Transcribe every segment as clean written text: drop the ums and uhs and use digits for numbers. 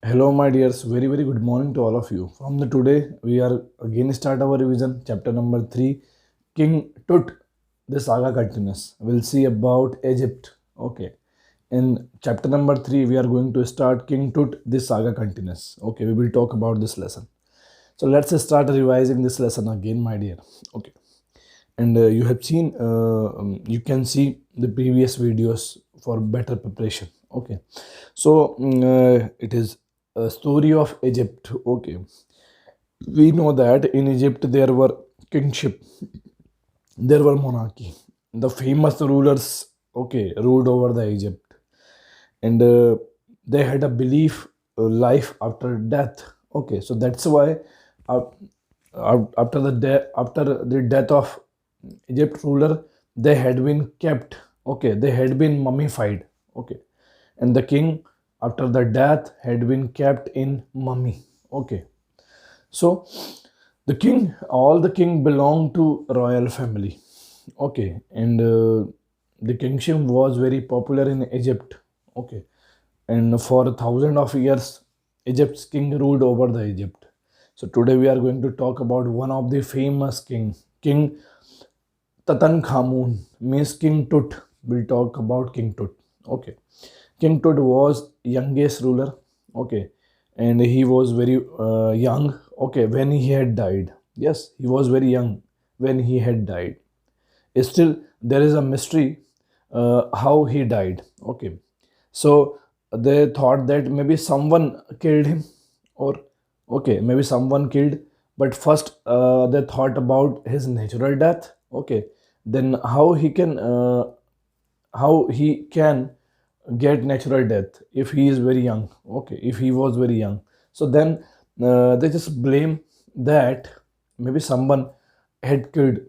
Hello, my dears. Very good morning to all of you. From the today, we are again start our revision. Chapter number 3, King Tut. The saga continues. We'll see about Egypt. Okay. In chapter number 3, we are going to start King Tut. This saga continues. Okay. We will talk about this lesson. So let's start revising this lesson again, my dear. Okay. And you have seen, you can see the previous videos for better preparation. Okay. So it is a story of Egypt. Okay, we know that in Egypt there were kingship, there were monarchy. The famous rulers, okay, ruled over the Egypt, and they had a belief life after death. Okay, so that's why uh, after the death of Egypt ruler, they had been kept. Okay, they had been mummified. Okay, and the king after the death had been kept in mummy. Okay, so all the king belonged to royal family. Okay, and the kingship was very popular in Egypt. Okay, and for a thousand of years, Egypt's king ruled over the Egypt. So today we are going to talk about one of the famous King Tutankhamun, means King Tut. We'll talk about King Tut. Okay, King Tut was youngest ruler. Okay, and he was very young. Okay, when he had died. Yes, he was very young when he had died. Still, there is a mystery how he died. Okay, so they thought that maybe someone killed him, or okay, maybe someone killed. But first, they thought about his natural death. Okay, then how he can get natural death if he is very young. Okay, if he was very young, so then they just blame that maybe someone had killed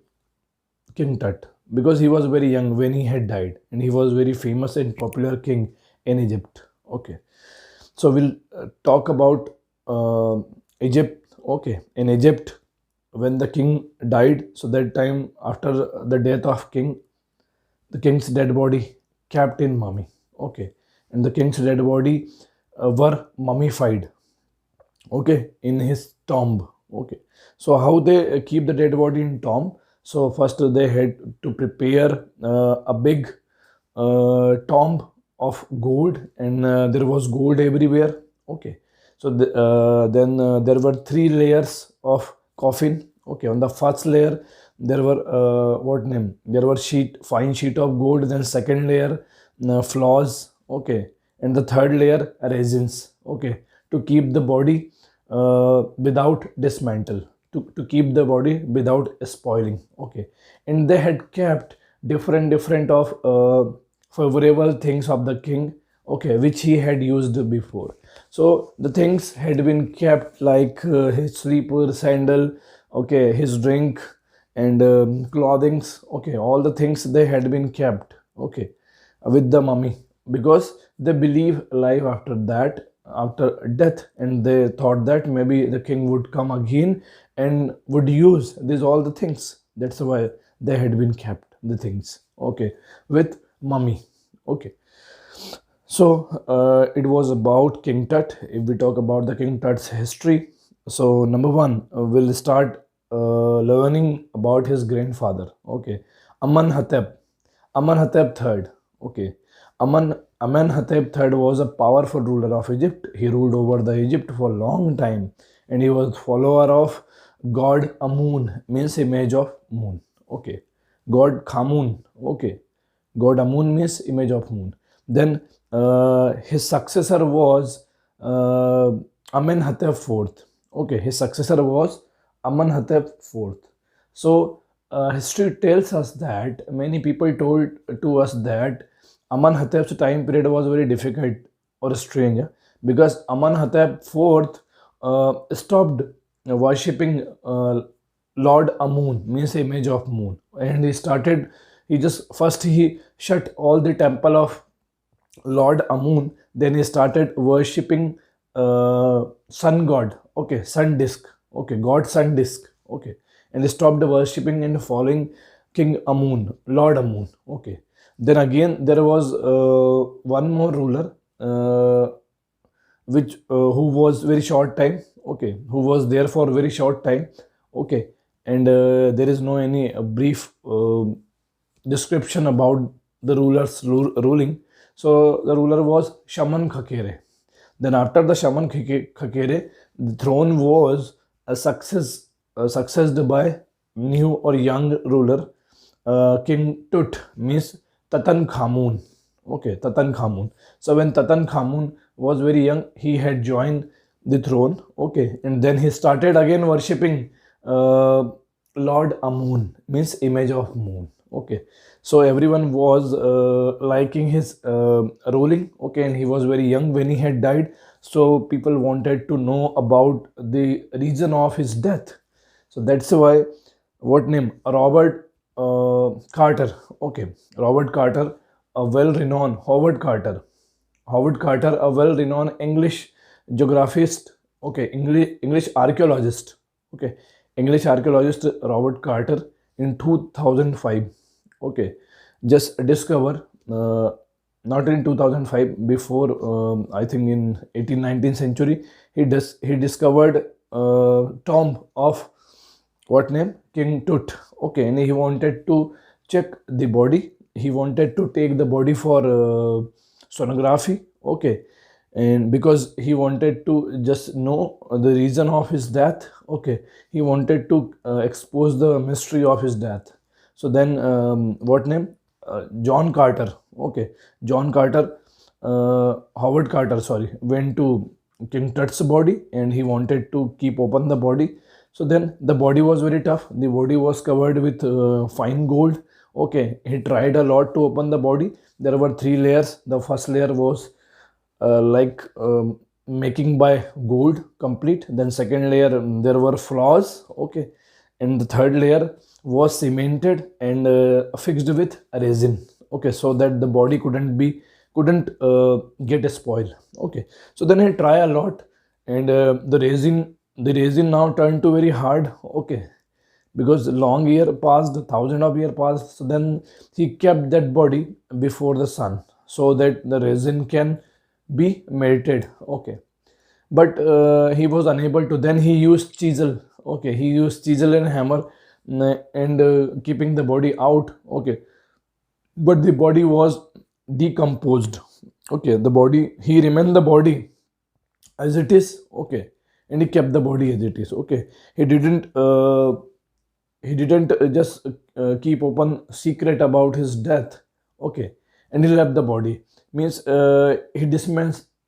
King Tut because he was very young when he had died, and he was very famous and popular king in Egypt. Okay, so we'll talk about Egypt. Okay, in Egypt, when the king died, so that time after the death of king, the king's dead body kept in mummy. Okay, and the king's dead body were mummified. Okay, in his tomb. Okay, so how they keep the dead body in tomb? So first they had to prepare a big tomb of gold, and there was gold everywhere. Okay, so then there were three layers of coffin. Okay, on the first layer there were what name, there were fine sheet of gold. Then second layer floors. Okay, and the third layer resins. Okay, to keep the body without dismantle, to keep the body without spoiling. Okay, and they had kept different of favorable things of the king. Okay, which he had used before. So the things had been kept like his sleeper sandal. Okay, his drink, and clothings. Okay, all the things they had been kept. Okay, with the mummy, because they believe life after that, after death, and they thought that maybe the king would come again and would use these all the things. That's why they had been kept the things. Okay, with mummy. Okay, so it was about King Tut. If we talk about the King Tut's history, so number one, we'll start learning about his grandfather. Okay, Amanhotep, Amanhotep III. Okay, Amenhotep III was a powerful ruler of Egypt. He ruled over the Egypt for a long time, and he was follower of god Amun, means image of moon. Okay, god Khamun. Okay, god Amun means image of moon. Then his successor was Amenhotep IV. Okay, his successor was Amenhotep IV. So history tells us that many people told to us that Amanhotep's time period was very difficult or strange, because Amanhotep IV stopped worshipping Lord Amun, means image of moon, and he shut all the temple of Lord Amun. Then he started worshipping sun god. Okay, sun disk. Okay, god sun disk. Okay, and they stopped worshipping and following King Amun, Lord Amun. Okay, then again there was one more ruler. which who was very short time, okay, who was there for very short time, okay, and there is no any brief description about the ruler's ruling. So the ruler was Shaman Khakere. Then after the Shaman Khakere, the throne was successed by new or young ruler, King Tut, means Tutankhamun. Okay, Tutankhamun. So when Tutankhamun was very young, he had joined the throne. Okay, and then he started again worshipping Lord Amun, means image of moon. Okay, so everyone was liking his ruling. Okay, and he was very young when he had died. So people wanted to know about the reason of his death. So that's why, what name? Robert Carter. Okay, Robert Carter, a well-renowned Howard Carter, a well-renowned English geographist. Okay, English archaeologist. Okay, English archaeologist Robert Carter in 2005. Okay, just discover. Not in 2005, before I think in 18th 19th century, he discovered tomb of what name, King Tut. Okay, and he wanted to check the body. He wanted to take the body for sonography. Okay, and because he wanted to just know the reason of his death. Okay, he wanted to expose the mystery of his death. So then what name, John Carter. Okay, John Carter, Howard Carter, sorry, went to King Tut's body and he wanted to keep open the body. So then the body was very tough. The body was covered with fine gold. Okay, he tried a lot to open the body. There were three layers. The first layer was like making by gold complete. Then second layer, there were flaws. Okay, and the third layer was cemented and fixed with resin. Okay, so that the body couldn't get a spoil. Okay, so then he try a lot, and the resin now turned to very hard. Okay, because long year passed, thousand of year passed. So then he kept that body before the sun so that the resin can be melted. Okay, but he was unable to. Then he used chisel. Okay, he used chisel and hammer, and keeping the body out. Okay, but the body was decomposed. Okay, the body, he remained the body as it is. Okay, and he kept the body as it is. Okay, he didn't just keep open secret about his death. Okay, and he left the body, means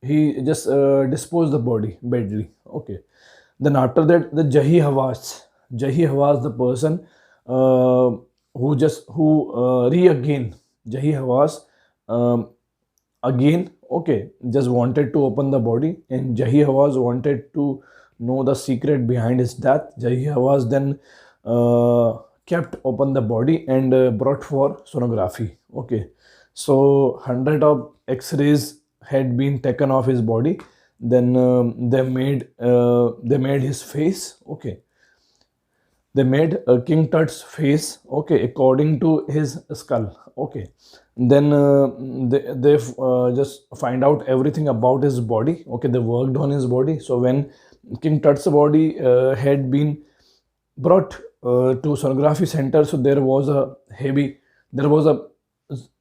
he just disposed the body badly. Okay, then after that, the Jahi Hawass, the person who re again, Jahi Hawass, um, again, okay, just wanted to open the body, and Jahi Hawass wanted to know the secret behind his death. Jahi Hawass then kept open the body and brought for sonography. Okay, so hundred of X-rays had been taken off his body. Then they made his face. Okay, they made King Tut's face. Okay, according to his skull. Okay, then they just find out everything about his body. Okay, they worked on his body. So when King Tut's body had been brought to sonography center, so there was a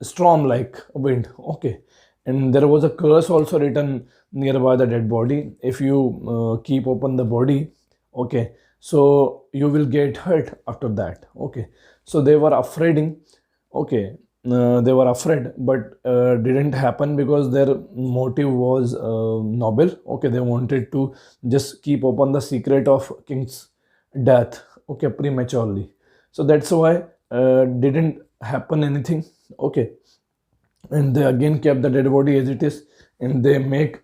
storm like wind. Okay, and there was a curse also written nearby the dead body. If you keep open the body, okay, so you will get hurt after that. Okay, so they were afraid. Okay, they were afraid, but didn't happen because their motive was noble. Okay, they wanted to just keep open the secret of king's death. Okay, prematurely. So that's why didn't happen anything. Okay, and they again kept the dead body as it is, and they make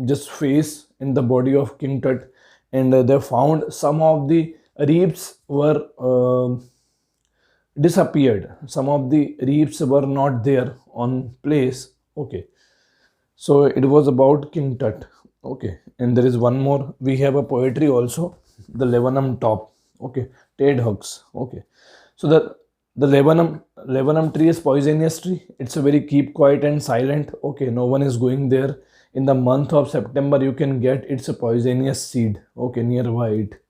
just face in the body of King Tut, and they found some of the ribs were disappeared. Some of the ribs were not there on place. Okay, so it was about King Tut. Okay, and there is one more. We have a poetry also, the Lebanon top. Okay, Ted Hughes. Okay, so the Lebanon tree is poisonous tree. It's a very keep quiet and silent. Okay, no one is going there, in the month of September you can get its poisonous seed, okay, nearby it.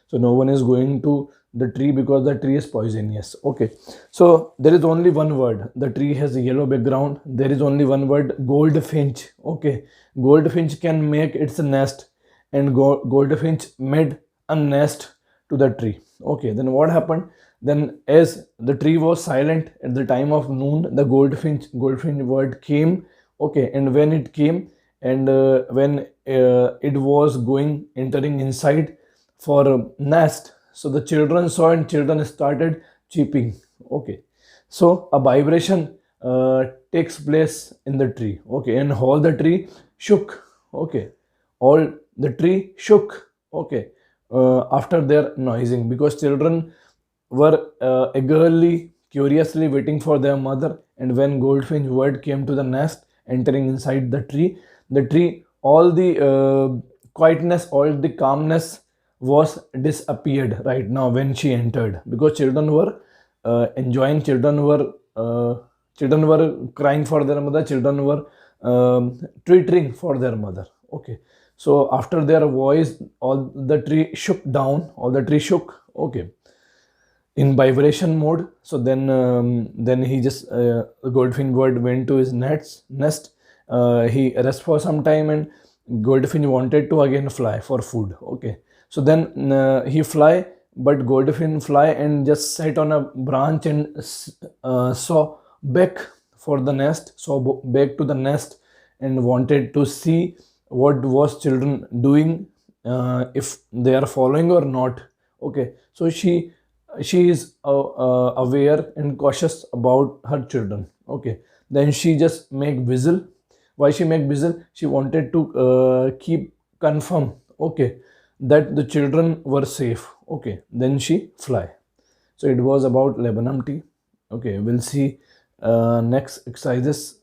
So no one is going to the tree because the tree is poisonous, okay. So there is only one word, the tree has a yellow background, there is only one word, goldfinch, okay. Goldfinch can make its nest, and goldfinch made a nest to the tree, okay. Then what happened, then as the tree was silent at the time of noon, the goldfinch word came, okay. And when it came, and when it was going entering inside for a nest, so the children saw and children started cheeping, okay. So a vibration takes place in the tree, okay, and all the tree shook, okay. All the tree shook, okay, after their noising, because children were eagerly, curiously waiting for their mother. And when goldfinch word came to the nest, entering inside the tree, all the quietness, all the calmness was disappeared right now when she entered, because children were enjoying, children were crying for their mother, children were twittering for their mother, okay. So after their voice, all the tree shook down, all the tree shook, okay, in vibration mode. So then he just goldfinch bird went to his nest. He rest for some time, and goldfinch wanted to again fly for food, okay. So then he fly, but goldfinch fly and just sat on a branch and saw back for the nest, saw back to the nest, and wanted to see what was children doing, if they are following or not, okay. So she is aware and cautious about her children, okay. Then she just make whistle. Why she make whistle? She wanted to keep confirm, okay, that the children were safe, okay. Then she fly. So it was about laburnum tea, okay. We'll see next exercises